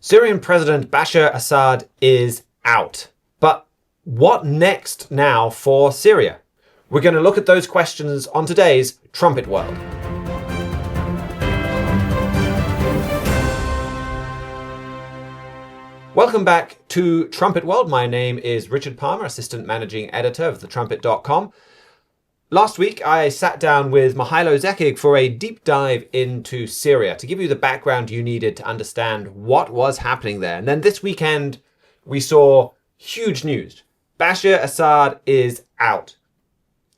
Syrian President Bashar Assad is out. But what next now for Syria? We're going to look at those questions on today's Trumpet World. Welcome back to Trumpet World. My name is Richard Palmer, Assistant Managing Editor of thetrumpet.com. Last week, I sat down with Mihailo Zekic for a deep dive into Syria to give you the background you needed to understand what was happening there. And then this weekend, we saw huge news. Bashar Assad is out.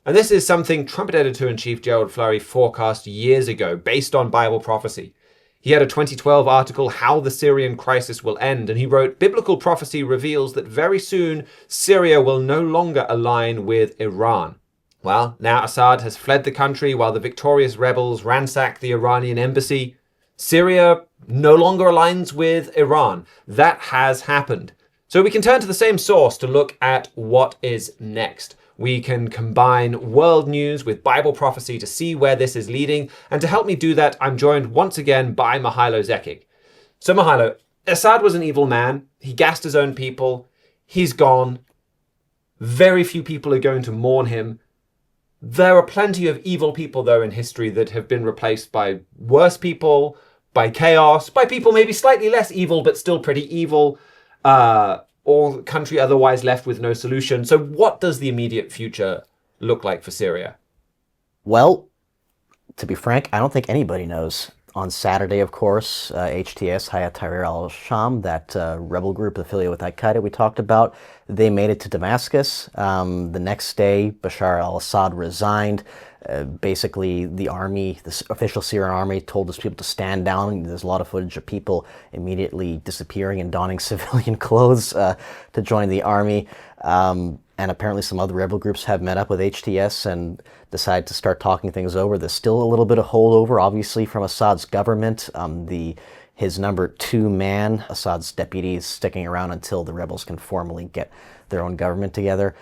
And this is something Trumpet Editor-in-Chief Gerald Flurry forecast years ago based on Bible prophecy. He had a 2012 article, How the Syrian Crisis Will End, and he wrote, Biblical prophecy reveals that very soon Syria will no longer align with Iran. Well, now Assad has fled the country while the victorious rebels ransack the Iranian embassy. Syria no longer aligns with Iran. That has happened. So we can turn to the same source to look at what is next. We can combine world news with Bible prophecy to see where this is leading. And to help me do that, I'm joined once again by Mihailo Zekic. So Mihailo, Assad was an evil man. He gassed his own people. He's gone. Very few people are going to mourn him. There are plenty of evil people, though, in history that have been replaced by worse people, by chaos, by people maybe slightly less evil, but still pretty evil, or the country otherwise left with no solution. So what does the immediate future look like for Syria? Well, to be frank, I don't think anybody knows. On Saturday, of course, HTS, Hayat Tahrir al-Sham, that rebel group affiliated with al-Qaeda we talked about, they made it to Damascus. The next day, Bashar al-Assad resigned. Basically, the army, the official Syrian army, told those people to stand down. There's a lot of footage of people immediately disappearing and donning civilian clothes to join the army. And apparently some other rebel groups have met up with HTS and decided to start talking things over. There's still a little bit of holdover, obviously, from Assad's government. His number 2 man, Assad's deputy, is sticking around until the rebels can formally get their own government together.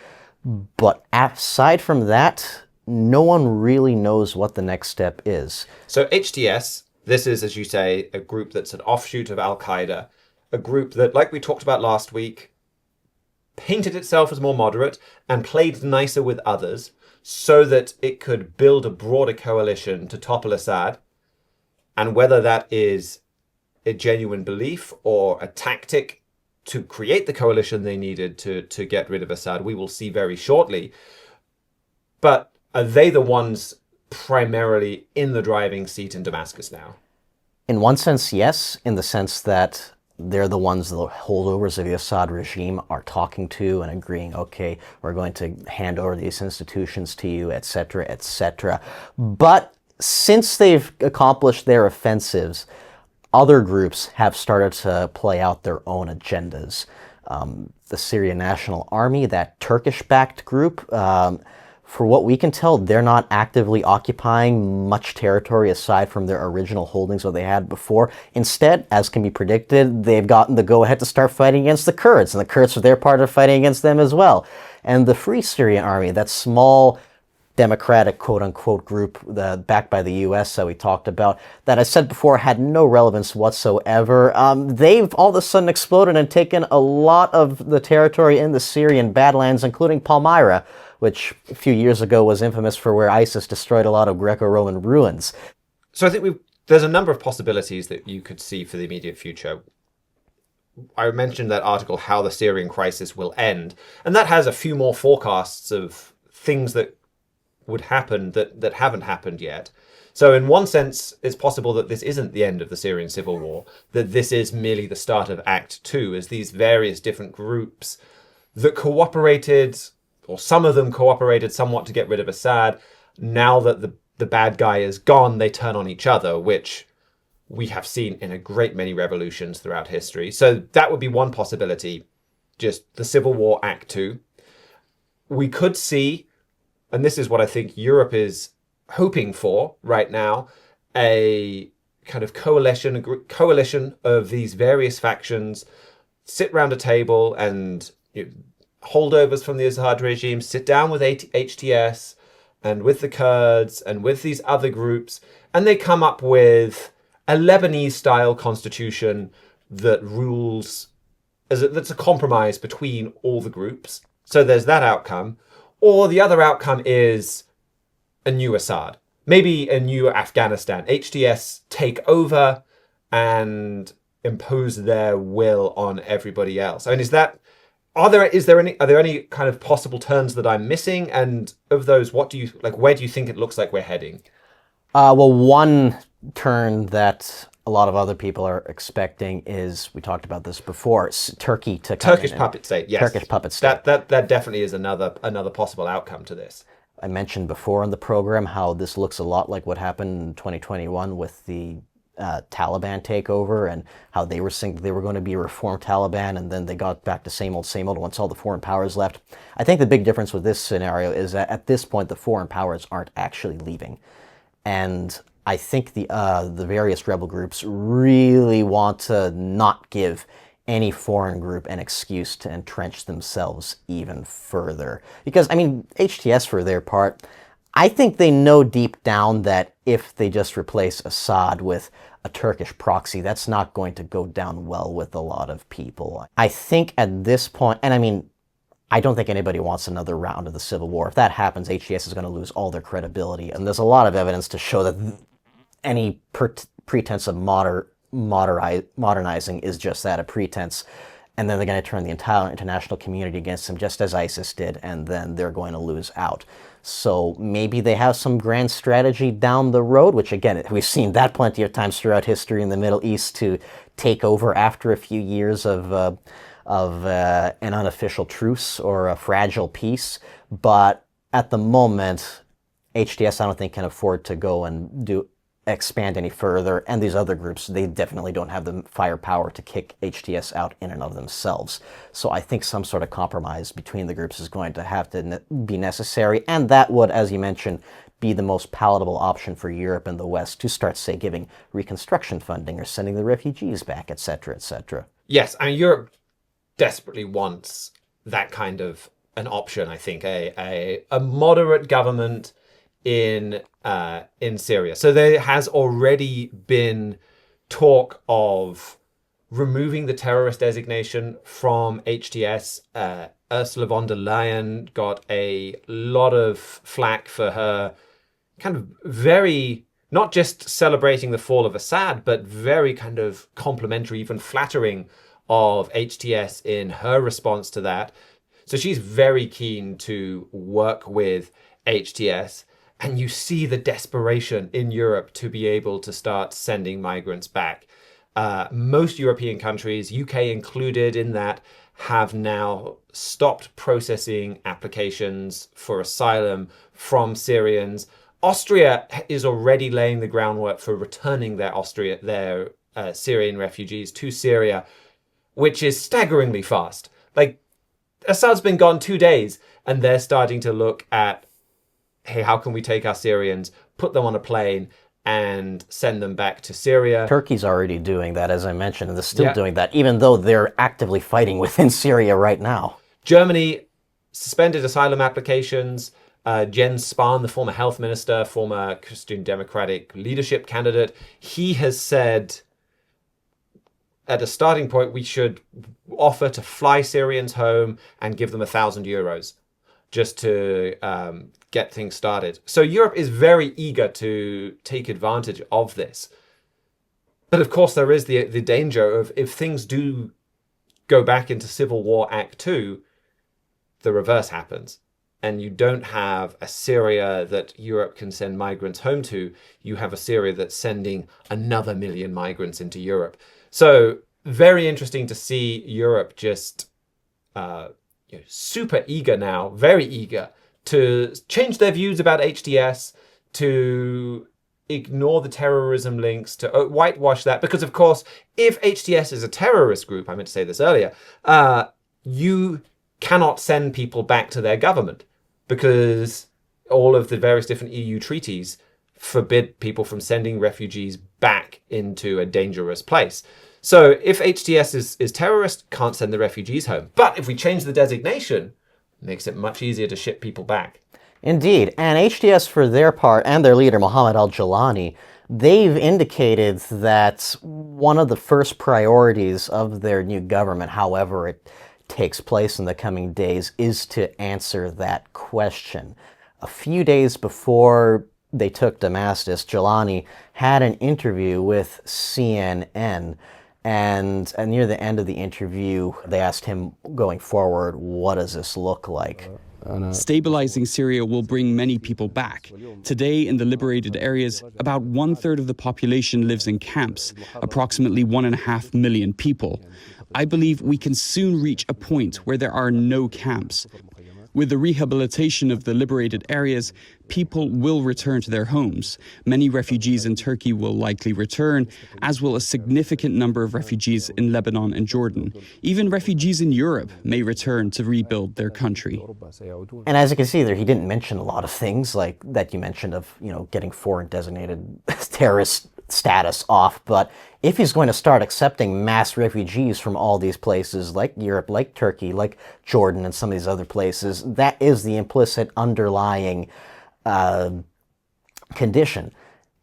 But aside from that, no one really knows what the next step is. So HTS, this is, as you say, a group that's an offshoot of al-Qaeda, a group that, like we talked about last week, painted itself as more moderate and played nicer with others so that it could build a broader coalition to topple Assad. And whether that is a genuine belief or a tactic to create the coalition they needed to get rid of Assad, we will see very shortly. But are they the ones primarily in the driving seat in Damascus now? In one sense, yes, in the sense that they're the ones the holdovers of the Assad regime are talking to and agreeing, okay, we're going to hand over these institutions to you, etc., etc. But since they've accomplished their offensives, other groups have started to play out their own agendas. The Syrian National Army, that Turkish-backed group, for what we can tell, they're not actively occupying much territory aside from their original holdings that they had before. Instead, as can be predicted, they've gotten the go-ahead to start fighting against the Kurds, and the Kurds, for their part, are fighting against them as well. And the Free Syrian Army, that small democratic quote-unquote group backed by the US that we talked about, that I said before had no relevance whatsoever, they've all of a sudden exploded and taken a lot of the territory in the Syrian Badlands, including Palmyra, which a few years ago was infamous for where ISIS destroyed a lot of Greco-Roman ruins. So I think there's a number of possibilities that you could see for the immediate future. I mentioned that article, How the Syrian Crisis Will End, and that has a few more forecasts of things that would happen that haven't happened yet. So in one sense, it's possible that this isn't the end of the Syrian civil war, that this is merely the start of Act 2, as these various different groups that cooperated, or some of them cooperated somewhat to get rid of Assad. Now that the bad guy is gone, they turn on each other, which we have seen in a great many revolutions throughout history. So that would be one possibility, just the Civil War Act 2. We could see, and this is what I think Europe is hoping for right now, a kind of coalition of these various factions sit round a table and holdovers from the Assad regime sit down with HTS and with the Kurds and with these other groups, and they come up with a Lebanese-style constitution that rules, that's a compromise between all the groups. So there's that outcome. Or the other outcome is a new Assad, maybe a new Afghanistan. HTS take over and impose their will on everybody else. I mean, are there any kind of possible turns that I'm missing? And of those, where do you think it looks like we're heading? Well, one turn that a lot of other people are expecting is, we talked about this before, Turkey to come Turkish in puppet state, yes. Turkish puppet state. That definitely is another possible outcome to this. I mentioned before in the program how this looks a lot like what happened in 2021 with the Taliban takeover, and how they were saying they were going to be a reformed Taliban, and then they got back to same old once all the foreign powers left. I think the big difference with this scenario is that at this point the foreign powers aren't actually leaving. And I think the various rebel groups really want to not give any foreign group an excuse to entrench themselves even further. Because, I mean, HTS, for their part, I think they know deep down that if they just replace Assad with a Turkish proxy, that's not going to go down well with a lot of people. I think at this point, and I mean, I don't think anybody wants another round of the civil war. If that happens, HTS is going to lose all their credibility. And there's a lot of evidence to show that any pretense of modernizing is just that, a pretense. And then they're going to turn the entire international community against them, just as ISIS did, and then they're going to lose out. So maybe they have some grand strategy down the road, which again, we've seen that plenty of times throughout history in the Middle East, to take over after a few years of an unofficial truce or a fragile peace. But at the moment, HTS, I don't think, can afford to go and expand any further, and these other groups, they definitely don't have the firepower to kick HTS out in and of themselves. So I think some sort of compromise between the groups is going to have to be necessary, and that would, as you mentioned, be the most palatable option for Europe and the West to start, say, giving reconstruction funding or sending the refugees back, etc., etc. Yes, I mean, Europe desperately wants that kind of an option, I think, a moderate government in Syria. So there has already been talk of removing the terrorist designation from HTS. Ursula von der Leyen got a lot of flack for her kind of very, not just celebrating the fall of Assad, but very kind of complimentary, even flattering of HTS in her response to that. So she's very keen to work with HTS. And you see the desperation in Europe to be able to start sending migrants back. Most European countries, UK included in that, have now stopped processing applications for asylum from Syrians. Austria is already laying the groundwork for returning their Syrian refugees to Syria, which is staggeringly fast. Like, Assad's been gone 2 days, and they're starting to look at, hey, how can we take our Syrians, put them on a plane, and send them back to Syria? Turkey's already doing that, as I mentioned, and they're still doing that, even though they're actively fighting within Syria right now. Germany suspended asylum applications. Jens Spahn, the former health minister, former Christian Democratic leadership candidate, he has said, at a starting point, we should offer to fly Syrians home and give them €1,000 just to get things started. So Europe is very eager to take advantage of this. But of course, there is the danger of, if things do go back into Civil War Act 2, the reverse happens. And you don't have a Syria that Europe can send migrants home to. You have a Syria that's sending another million migrants into Europe. So very interesting to see Europe just super eager now, very eager to change their views about HTS, to ignore the terrorism links, to whitewash that. Because, of course, if HTS is a terrorist group, I meant to say this earlier, you cannot send people back to their government, because all of the various different EU treaties forbid people from sending refugees back into a dangerous place. So if HTS is terrorist, can't send the refugees home. But if we change the designation, it makes it much easier to ship people back. Indeed. And HTS, for their part, and their leader, Mohammed al-Jalani, They've indicated that one of the first priorities of their new government, however it takes place in the coming days, is to answer that question. A few days before they took Damascus, Jelani had an interview with CNN, and near the end of the interview, they asked him, going forward, what does this look like? Stabilizing Syria will bring many people back. Today, in the liberated areas, about 1/3 of the population lives in camps, approximately 1.5 million people. I believe we can soon reach a point where there are no camps. With the rehabilitation of the liberated areas, people will return to their homes. Many refugees in Turkey will likely return, as will a significant number of refugees in Lebanon and Jordan. Even refugees in Europe may return to rebuild their country. And as you can see there, he didn't mention a lot of things like that you mentioned of, getting foreign designated terrorist status off. But if he's going to start accepting mass refugees from all these places like Europe, like Turkey, like Jordan, and some of these other places, that is the implicit underlying condition.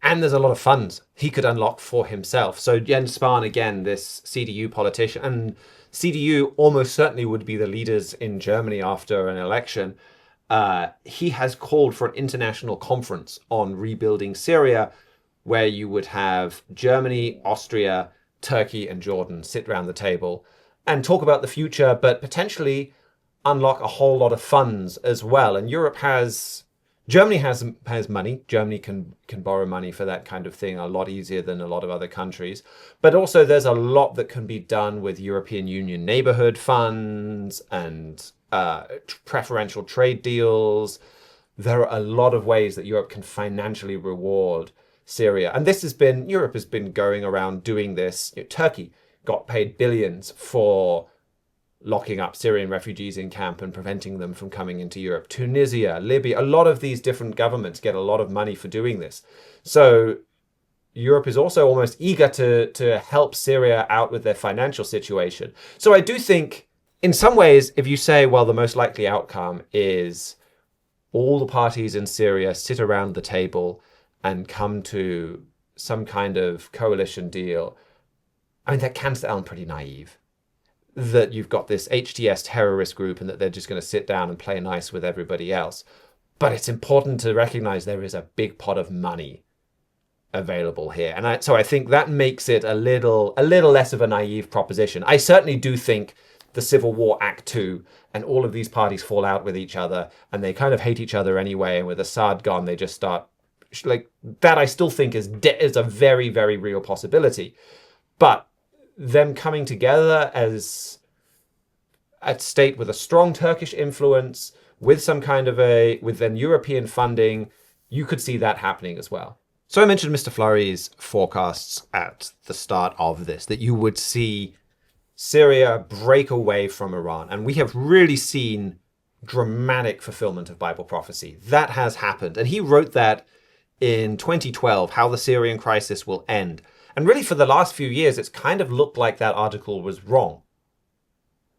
And there's a lot of funds he could unlock for himself. So Jens Spahn, again, this CDU politician, and CDU almost certainly would be the leaders in Germany after an election. He has called for an international conference on rebuilding Syria, where you would have Germany, Austria, Turkey, and Jordan sit around the table and talk about the future, but potentially unlock a whole lot of funds as well. And Germany has money. Germany can borrow money for that kind of thing a lot easier than a lot of other countries. But also there's a lot that can be done with European Union neighborhood funds and preferential trade deals. There are a lot of ways that Europe can financially reward Syria. And Europe has been going around doing this. Turkey got paid billions for locking up Syrian refugees in camp and preventing them from coming into Europe. Tunisia, Libya, a lot of these different governments get a lot of money for doing this. So Europe is also almost eager to help Syria out with their financial situation. So I do think, in some ways, if you say, well, the most likely outcome is all the parties in Syria sit around the table and come to some kind of coalition deal, I mean, that can sound pretty naive. That you've got this HTS terrorist group and that they're just going to sit down and play nice with everybody else. But it's important to recognize there is a big pot of money available here. And so I think that makes it a little less of a naive proposition. I certainly do think the Civil War Act 2 and all of these parties fall out with each other and they kind of hate each other anyway. And with Assad gone, they just start like that. I still think is a very, very real possibility. But them coming together as a state with a strong Turkish influence, with some kind of with then European funding, you could see that happening as well. So I mentioned Mr. Fleury's forecasts at the start of this, that you would see Syria break away from Iran. And we have really seen dramatic fulfillment of Bible prophecy. That has happened. And he wrote that in 2012, how the Syrian crisis will end. And really, for the last few years, it's kind of looked like that article was wrong.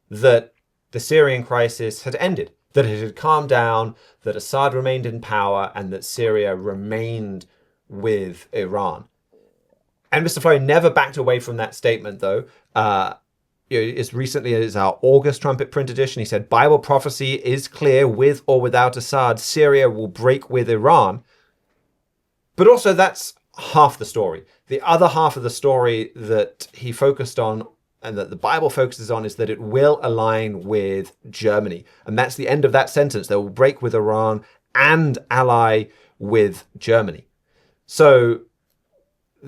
That the Syrian crisis had ended, that it had calmed down, that Assad remained in power, and that Syria remained with Iran. And Mr. Fleury never backed away from that statement, though. As recently as our August Trumpet print edition, he said, Bible prophecy is clear, with or without Assad, Syria will break with Iran. But also, that's half the story. The other half of the story that he focused on and that the Bible focuses on is that it will align with Germany. And that's the end of that sentence. They will break with Iran and ally with Germany. So,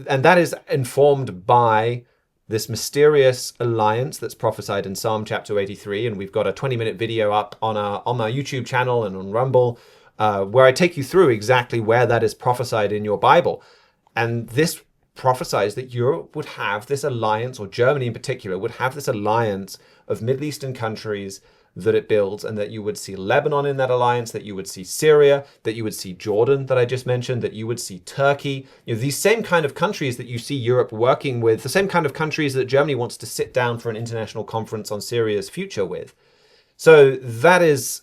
and that is informed by this mysterious alliance that's prophesied in Psalm chapter 83. And we've got a 20-minute video up on my YouTube channel and on Rumble where I take you through exactly where that is prophesied in your Bible. And this prophesies that Europe would have this alliance, or Germany in particular, would have this alliance of Middle Eastern countries that it builds, and that you would see Lebanon in that alliance, that you would see Syria, that you would see Jordan that I just mentioned, that you would see Turkey. These same kind of countries that you see Europe working with, the same kind of countries that Germany wants to sit down for an international conference on Syria's future with. So that is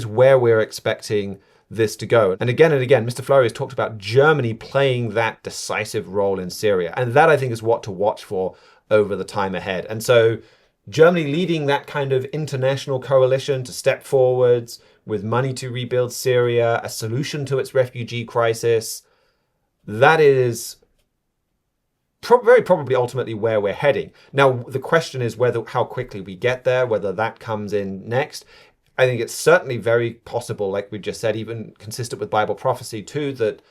where we're expecting this to go. And again, Mr. Fleury has talked about Germany playing that decisive role in Syria. And that, I think, is what to watch for over the time ahead. And so Germany leading that kind of international coalition to step forwards with money to rebuild Syria, a solution to its refugee crisis, that is very probably ultimately where we're heading. Now, the question is how quickly we get there, whether that comes in next. I think it's certainly very possible, like we just said, even consistent with Bible prophecy too, that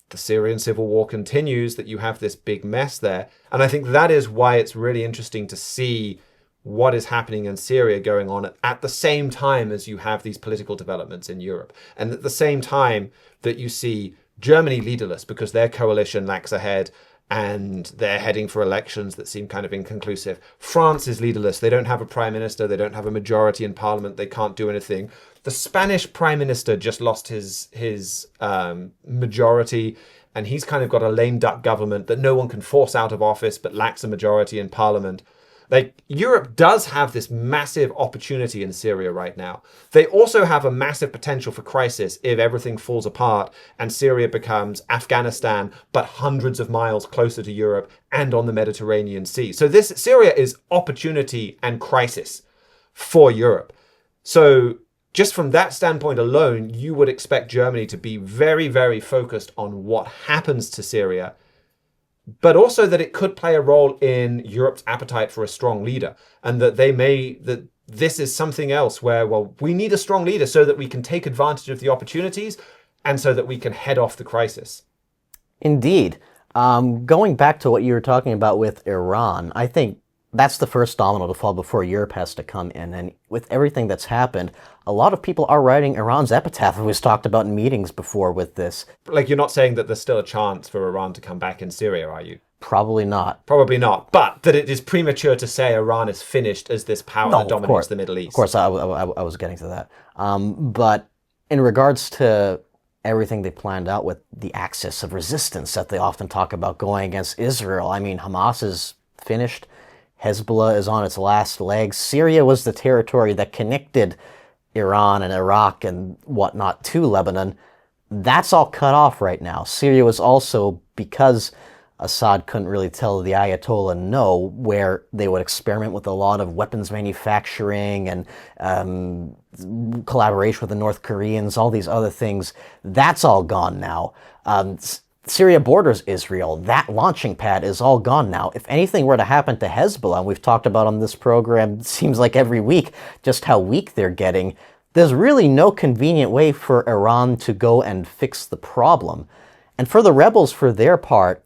the Syrian civil war continues, that you have this big mess there. And I think that is why it's really interesting to see what is happening in Syria going on at the same time as you have these political developments in Europe. And at the same time that you see Germany leaderless because their coalition lacks ahead and they're heading for elections that seem kind of inconclusive. France is leaderless. They don't have a prime minister. They don't have a majority in parliament. They can't do anything. The Spanish prime minister just lost his majority, and he's kind of got a lame duck government that no one can force out of office but lacks a majority in parliament. Like, Europe does have this massive opportunity in Syria right now. They also have a massive potential for crisis if everything falls apart and Syria becomes Afghanistan, but hundreds of miles closer to Europe and on the Mediterranean Sea. So Syria is opportunity and crisis for Europe. So just from that standpoint alone, you would expect Germany to be very, very focused on what happens to Syria, but also that it could play a role in Europe's appetite for a strong leader, and that this is something else where, well, we need a strong leader so that we can take advantage of the opportunities and so that we can head off the crisis. Indeed. Going back to what you were talking about with Iran, I think that's the first domino to fall before Europe has to come in. And with everything that's happened, a lot of people are writing Iran's epitaph. It was talked about in meetings before with this. Like, you're not saying that there's still a chance for Iran to come back in Syria, are you? Probably not. Probably not. But that it is premature to say Iran is finished as this power that dominates the Middle East. Of course, I was getting to that. But in regards to everything they planned out with the axis of resistance that they often talk about going against Israel, I mean, Hamas is finished. Hezbollah is on its last legs. Syria was the territory that connected Iran and Iraq and whatnot to Lebanon. That's all cut off right now. Syria was also, because Assad couldn't really tell the Ayatollah no, where they would experiment with a lot of weapons manufacturing and collaboration with the North Koreans, all these other things. That's all gone now. Syria borders Israel. That launching pad is all gone now. If anything were to happen to Hezbollah, and we've talked about on this program, it seems like every week, just how weak they're getting, there's really no convenient way for Iran to go and fix the problem. And for the rebels, for their part,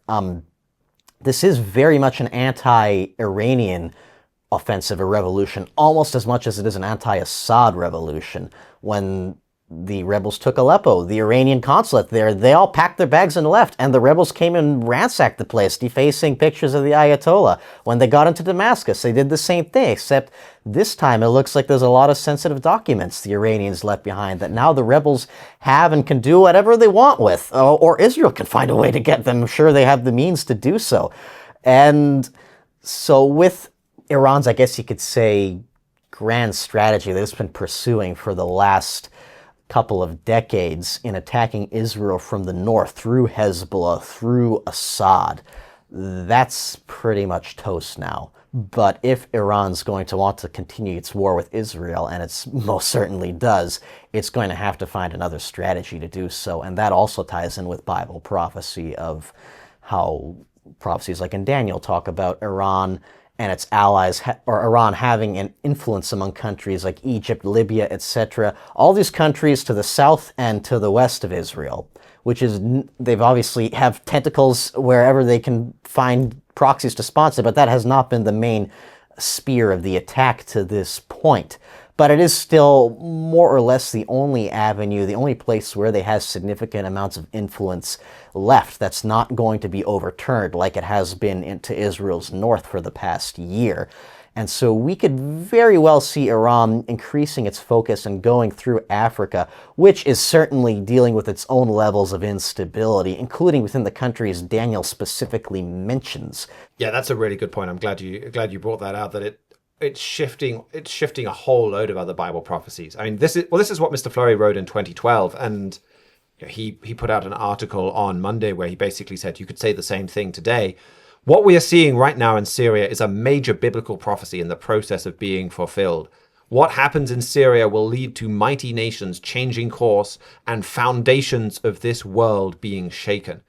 this is very much an anti-Iranian offensive or revolution, almost as much as it is an anti-Assad revolution. When the rebels took Aleppo, the Iranian consulate there, they all packed their bags and left, and the rebels came and ransacked the place, defacing pictures of the Ayatollah. When they got into Damascus, they did the same thing, except this time it looks like there's a lot of sensitive documents the Iranians left behind that now the rebels have and can do whatever they want with, or Israel can find a way to get them. I'm sure they have the means to do so. And so with Iran's, I guess you could say, grand strategy that it's been pursuing for the last couple of decades in attacking Israel from the north through Hezbollah, through Assad, that's pretty much toast now. But if Iran's going to want to continue its war with Israel, and it most certainly does, it's going to have to find another strategy to do so. And that also ties in with Bible prophecy of how prophecies like in Daniel talk about Iran and its allies, or Iran having an influence among countries like Egypt, Libya, etc. All these countries to the south and to the west of Israel, which is, they've obviously have tentacles wherever they can find proxies to sponsor, but that has not been the main spear of the attack to this point. But it is still more or less the only avenue, the only place where they have significant amounts of influence left that's not going to be overturned like it has been into Israel's north for the past year. And so we could very well see Iran increasing its focus and going through Africa, which is certainly dealing with its own levels of instability, including within the countries Daniel specifically mentions. Yeah, that's a really good point. I'm glad you brought that out, that it's shifting a whole load of other Bible prophecies. I mean, this is what Mr. Fleury wrote in 2012, and he put out an article on Monday where he basically said you could say the same thing today. What we are seeing right now in Syria is a major biblical prophecy in the process of being fulfilled. What happens in Syria will lead to mighty nations changing course and foundations of this world being shaken.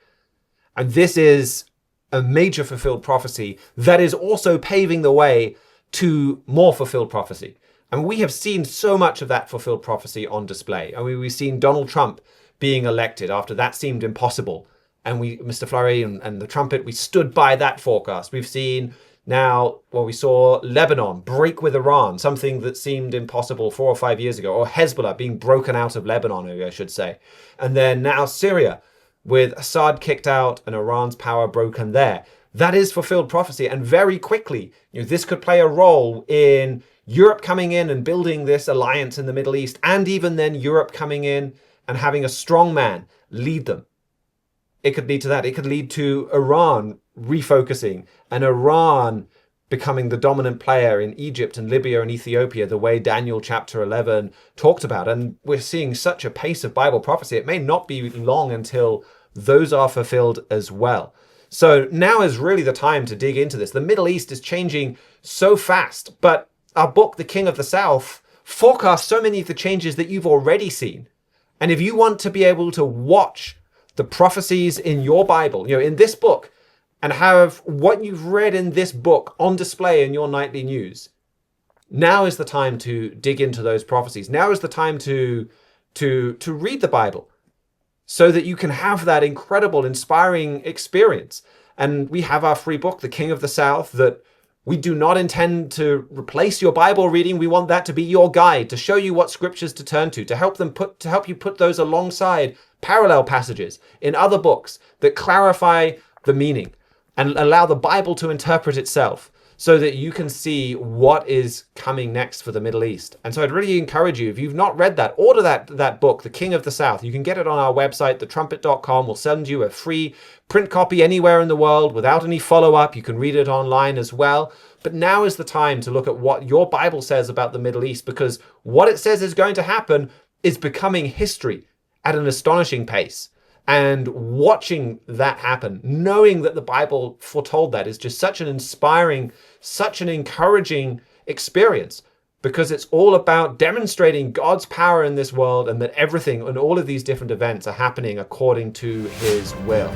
And this is a major fulfilled prophecy that is also paving the way to more fulfilled prophecy. And we have seen so much of that fulfilled prophecy on display. I mean, we've seen Donald Trump being elected after that seemed impossible. And Mr. Fleury and the Trumpet, we stood by that forecast. We've seen now, we saw Lebanon break with Iran, something that seemed impossible 4 or 5 years ago, or Hezbollah being broken out of Lebanon, I should say. And then now Syria, with Assad kicked out and Iran's power broken there. That is fulfilled prophecy. And very quickly, this could play a role in Europe coming in and building this alliance in the Middle East, and even then Europe coming in and having a strong man lead them. It could lead to that. It could lead to Iran refocusing and Iran becoming the dominant player in Egypt and Libya and Ethiopia, the way Daniel chapter 11 talked about. And we're seeing such a pace of Bible prophecy. It may not be long until those are fulfilled as well. So now is really the time to dig into this. The Middle East is changing so fast, but our book, The King of the South, forecasts so many of the changes that you've already seen. And if you want to be able to watch the prophecies in your Bible, in this book, and have what you've read in this book on display in your nightly news, now is the time to dig into those prophecies. Now is the time to read the Bible so that you can have that incredible, inspiring experience. And we have our free book, The King of the South, that we do not intend to replace your Bible reading. We want that to be your guide, to show you what scriptures to turn to help you put those alongside parallel passages in other books that clarify the meaning and allow the Bible to interpret itself so that you can see what is coming next for the Middle East. And so I'd really encourage you, if you've not read that, order that book, The King of the South. You can get it on our website, thetrumpet.com. We'll send you a free print copy anywhere in the world without any follow-up. You can read it online as well. But now is the time to look at what your Bible says about the Middle East, because what it says is going to happen is becoming history at an astonishing pace. And watching that happen, knowing that the Bible foretold that, is just such an inspiring, such an encouraging experience, because it's all about demonstrating God's power in this world and that everything and all of these different events are happening according to his will.